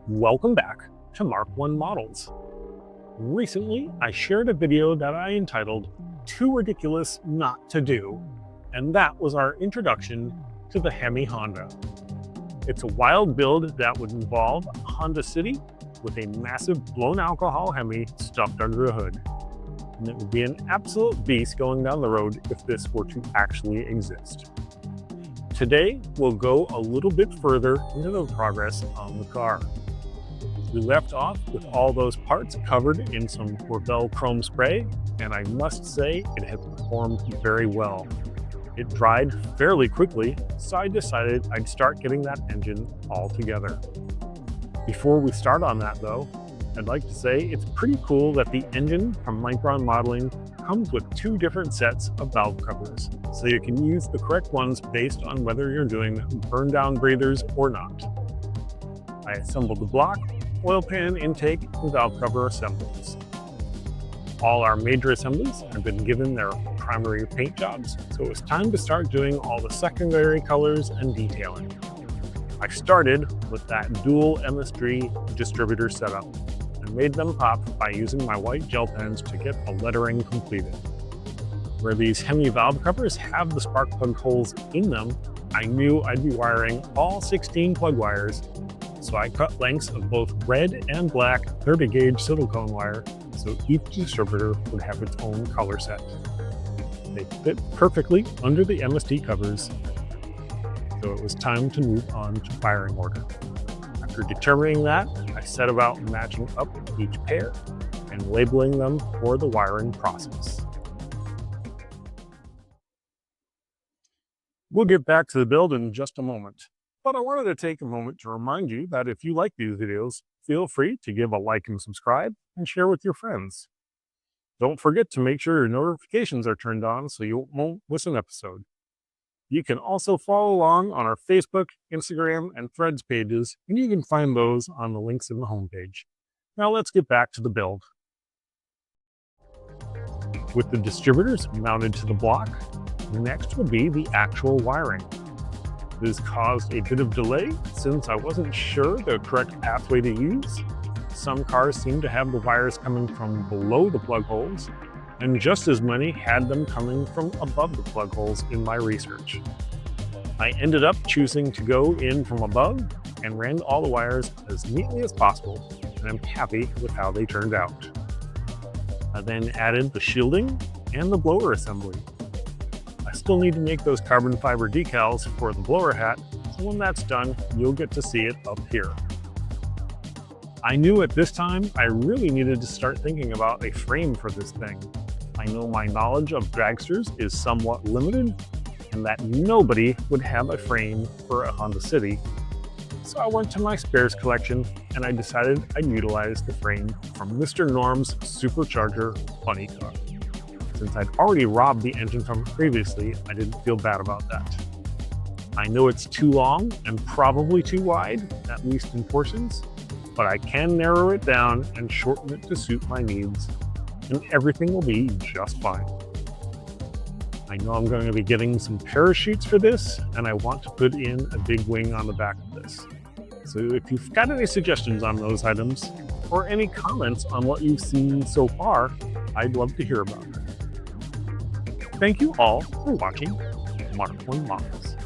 Welcome back to MarkOneModels. Recently, I shared a video that I entitled Too Ridiculous Not to Do, and that was our introduction to the Hemi Honda. It's a wild build that would involve a Honda City with a massive blown alcohol Hemi stuffed under the hood. And it would be an absolute beast going down the road if this were to actually exist. Today, we'll go a little bit further into the progress on the car. We left off with all those parts covered in some Wheeels chrome spray, and I must say it has performed very well. It dried fairly quickly, so I decided I'd start getting that engine all together. Before we start on that though, I'd like to say it's pretty cool that the engine from MarkOneModels comes with two different sets of valve covers, so you can use the correct ones based on whether you're doing burn down breathers or not. I assembled the block, oil pan intake, and valve cover assemblies. All our major assemblies have been given their primary paint jobs, so it was time to start doing all the secondary colors and detailing. I started with that dual MS3 distributor setup and made them pop by using my white gel pens to get the lettering completed. Where these Hemi valve covers have the spark plug holes in them, I knew I'd be wiring all 16 plug wires, so I cut lengths of both red and black 30 gauge silicone wire so each distributor would have its own color set. They fit perfectly under the MST covers, so it was time to move on to firing order. After determining that, I set about matching up each pair and labeling them for the wiring process. We'll get back to the build in just a moment. But I wanted to take a moment to remind you that if you like these videos, feel free to give a like and subscribe and share with your friends. Don't forget to make sure your notifications are turned on so you won't miss an episode. You can also follow along on our Facebook, Instagram, and Threads pages, and you can find those on the links in the homepage. Now let's get back to the build. With the distributors mounted to the block, next will be the actual wiring. This caused a bit of delay since I wasn't sure the correct pathway to use. Some cars seem to have the wires coming from below the plug holes, and just as many had them coming from above the plug holes in my research. I ended up choosing to go in from above and ran all the wires as neatly as possible, and I'm happy with how they turned out. I then added the shielding and the blower assembly. I still need to make those carbon fiber decals for the blower hat, so when that's done, you'll get to see it up here. I knew at this time I really needed to start thinking about a frame for this thing. I know my knowledge of dragsters is somewhat limited, and that nobody would have a frame for a Honda City. So I went to my spares collection, and I decided I'd utilize the frame from Mr. Norm's Supercharger Funny Car. Since I'd already robbed the engine from it previously, I didn't feel bad about that. I know it's too long and probably too wide, at least in portions, but I can narrow it down and shorten it to suit my needs, and everything will be just fine. I know I'm going to be getting some parachutes for this, and I want to put in a big wing on the back of this. So if you've got any suggestions on those items, or any comments on what you've seen so far, I'd love to hear about it. Thank you all for watching MarkOneModels.